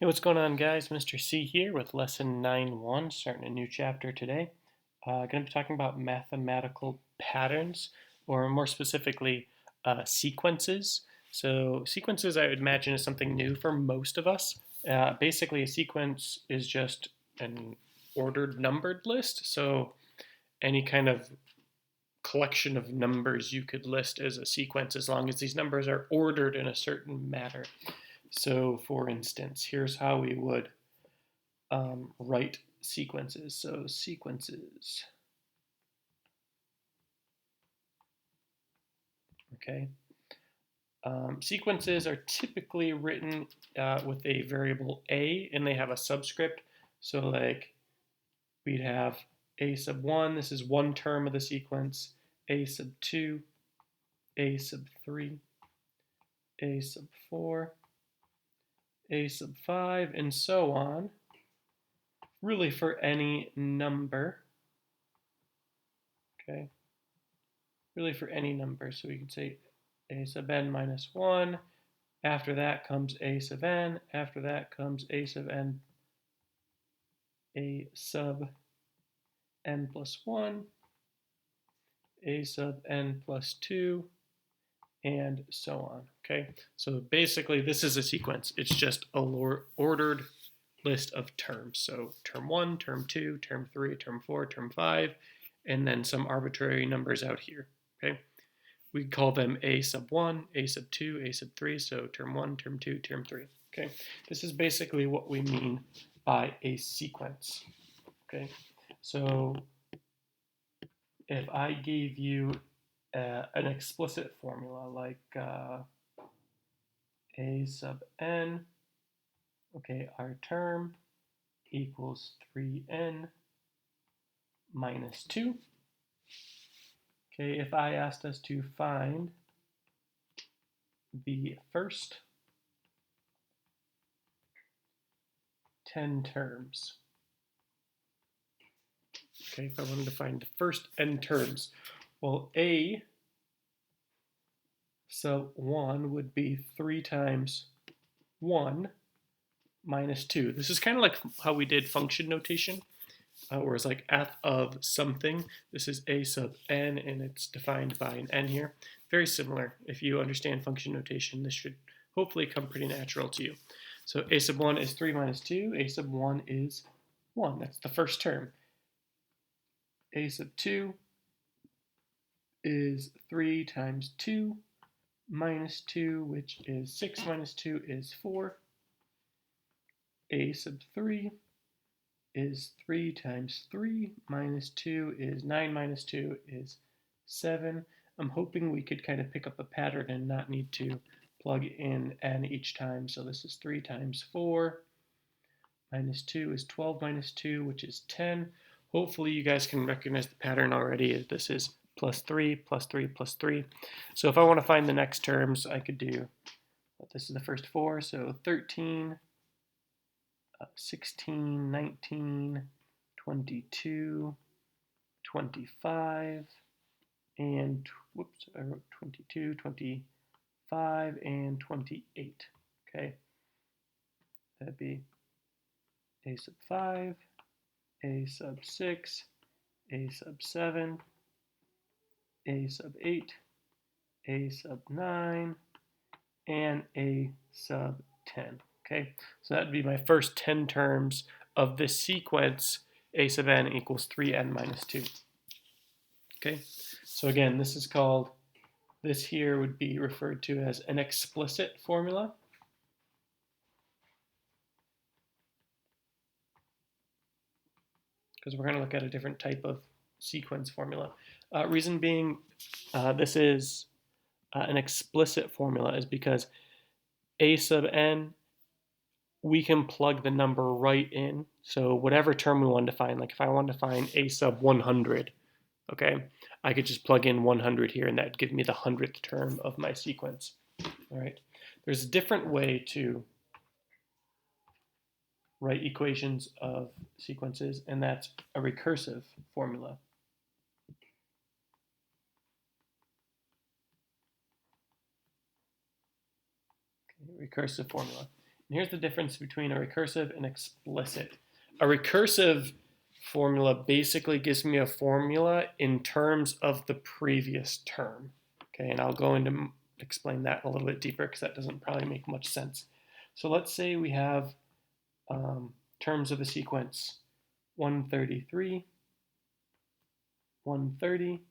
Hey, what's going on, guys? Mr. C here with lesson 9.1, starting a new chapter today. Going to be talking about mathematical patterns, or more specifically, sequences. So sequences, I would imagine, is something new for most of us. Basically, a sequence is just an ordered numbered list. So any kind of collection of numbers you could list as a sequence as long as these numbers are ordered in a certain manner. So for instance, here's how we would write sequences. So sequences, okay. Sequences are typically written with a variable a, and they have a subscript. So like we'd have a sub 1, this is one term of the sequence, a sub 2, a sub 3, a sub 4, a sub 5, and so on, really for any number, okay? Really for any number. So we could say a sub n minus 1. After that comes a sub n. After that comes a sub n, a sub n plus 1, a sub n plus 2, and so on. Okay, so basically this is a sequence. It's just a ordered list of terms. So term 1, term 2, term 3, term 4, term 5, and then some arbitrary numbers out here. Okay, we call them a sub 1, a sub 2, a sub 3, so term 1, term 2, term 3. Okay, this is basically what we mean by a sequence. Okay, so if I gave you an explicit formula like a sub n, okay, our term equals 3n minus 2. Okay, if I asked us to find the first 10 terms, okay, if I wanted to find the first n terms, well, a sub 1 would be 3 times 1 minus 2. This is kind of like how we did function notation, where it's like f of something. This is a sub n, and it's defined by an n here. Very similar. If you understand function notation, this should hopefully come pretty natural to you. So a sub 1 is 3 minus 2. A sub 1 is 1. That's the first term. A sub 2 is 3 times 2 minus 2, which is 6 minus 2 is 4. A sub 3 is 3 times 3 minus 2 is 9 minus 2 is 7. I'm hoping we could kind of pick up a pattern and not need to plug in n each time. So this is 3 times 4 minus 2 is 12 minus 2, which is 10. Hopefully you guys can recognize the pattern already. This is plus 3, plus 3, plus 3. So if I want to find the next terms, I could do, this is the first 4, so 13, 16, 19, 22, 25, and whoops, I wrote 22, 25, and 28. Okay, that'd be a sub 5, a sub 6, a sub 7, a sub 8, a sub 9, and a sub 10. Okay, so that'd be my first 10 terms of this sequence, a sub n equals 3n minus 2. Okay, so again, this is called, this here would be referred to as an explicit formula. Because we're going to look at a different type of sequence formula. Reason being, this is an explicit formula is because a sub n, we can plug the number right in. So whatever term we want to find, like if I wanted to find a sub 100, okay, I could just plug in 100 here, and that would give me the 100th term of my sequence. All right, there's a different way to write equations of sequences, and that's a recursive formula. Okay, recursive formula. And here's the difference between a recursive and explicit. A recursive formula basically gives me a formula in terms of the previous term. Okay, and I'll go into explain that a little bit deeper because that doesn't probably make much sense. So let's say we have terms of the sequence 133, 130,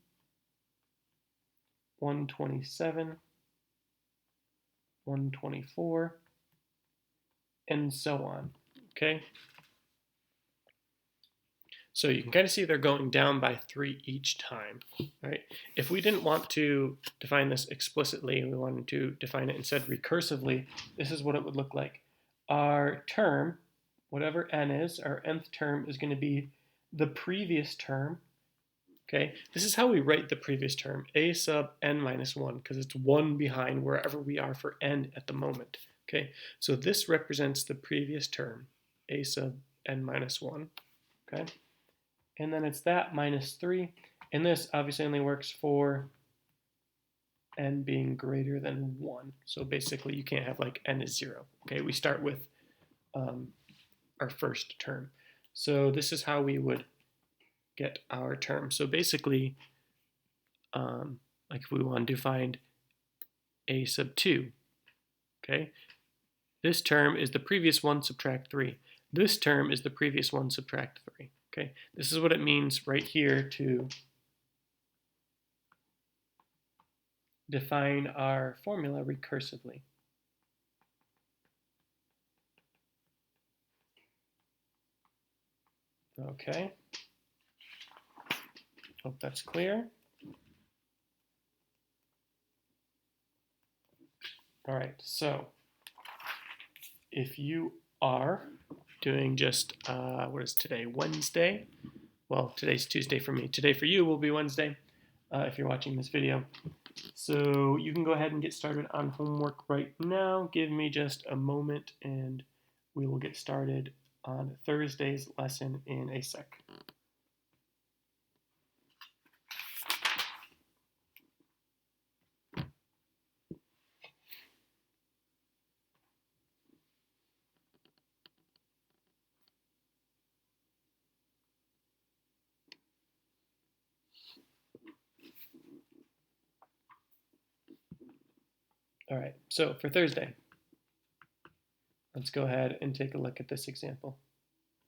127, 124, and so on. Okay? So you can kind of see they're going down by 3 each time, right? If we didn't want to define this explicitly, we wanted to define it instead recursively, this is what it would look like. Our term, whatever n is, our nth term is going to be the previous term, okay? This is how we write the previous term, a sub n minus 1, because it's 1 behind wherever we are for n at the moment, okay? So this represents the previous term, a sub n minus 1, okay? And then it's that minus 3. And this obviously only works for n being greater than 1. So basically you can't have like n is 0. Okay, we start with our first term. So this is how we would get our term. So basically, like if we want to find a sub 2, okay, this term is the previous one subtract 3. This term is the previous one subtract 3. Okay, this is what it means right here to define our formula recursively. Okay, hope that's clear. All right, so if you are doing just, what is today, Wednesday? Well, today's Tuesday for me. Today for you will be Wednesday if you're watching this video. So you can go ahead and get started on homework right now. Give me just a moment and we will get started on Thursday's lesson in a sec. All right, so for Thursday, let's go ahead and take a look at this example.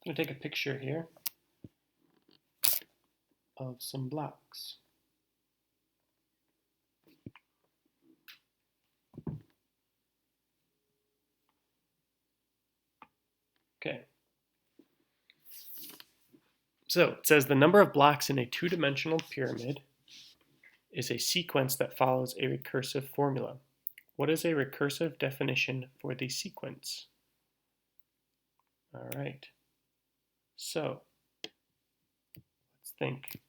I'm going to take a picture here of some blocks. Okay. So it says the number of blocks in a two-dimensional pyramid is a sequence that follows a recursive formula. What is a recursive definition for the sequence? All right. So let's think.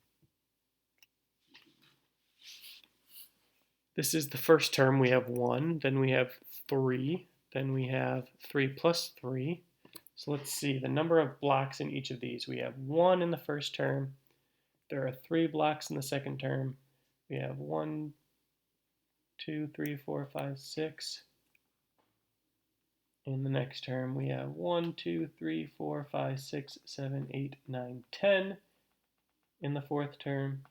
This is the first term. We have 1, then we have 3, then we have 3 plus 3. So let's see the number of blocks in each of these. We have 1 in the first term. There are 3 blocks in the second term. We have 1, 2, 3, 4, 5, 6. In the next term, we have 1, 2, 3, 4, 5, 6, 7, 8, 9, 10. In the fourth term,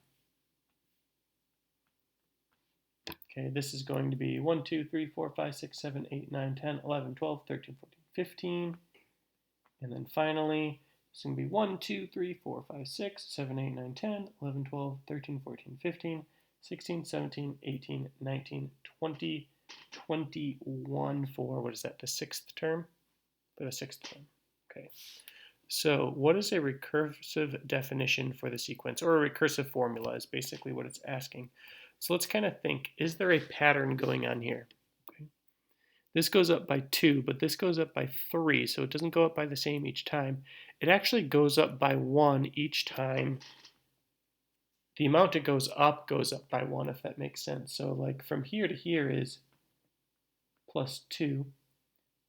okay, this is going to be 1, 2, 3, 4, 5, 6, 7, 8, 9, 10, 11, 12, 13, 14, 15. And then finally, it's going to be 1, 2, 3, 4, 5, 6, 7, 8, 9, 10, 11, 12, 13, 14, 15, 16, 17, 18, 19, 20, 21 for, what is that, the sixth term? For the sixth term. Okay. So what is a recursive definition for the sequence? Or a recursive formula is basically what it's asking. So let's kind of think, is there a pattern going on here? Okay. This goes up by 2, but this goes up by 3, so it doesn't go up by the same each time. It actually goes up by 1 each time. The amount it goes up by 1, if that makes sense. So like from here to here is plus 2.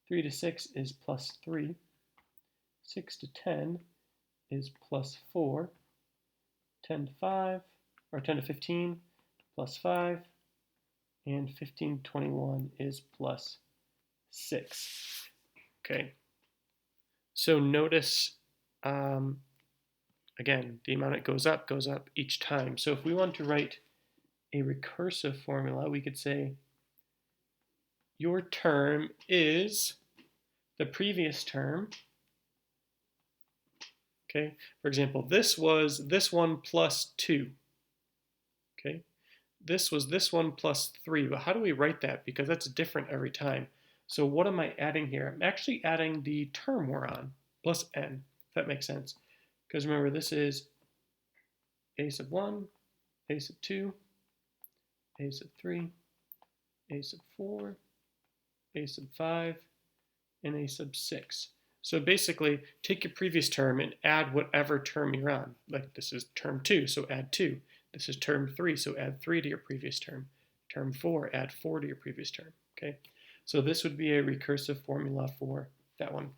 3 to 6 is plus 3. 6 to 10 is plus 4. 10 to 5, or 10 to 15, plus 5. And 15 to 21 is plus 6. Okay, so notice, again, the amount it goes up each time. So if we want to write a recursive formula, we could say your term is the previous term. Okay, for example, this was this one plus 2. Okay, this was this one plus 3, but how do we write that? Because that's different every time. So what am I adding here? I'm actually adding the term we're on, plus n, if that makes sense. Because remember, this is a sub 1, a sub 2, a sub 3, a sub 4, a sub 5, and a sub 6. So basically, take your previous term and add whatever term you're on. Like this is term 2, so add 2. This is term 3, so add 3 to your previous term. Term 4, add 4 to your previous term. Okay, so this would be a recursive formula for that one.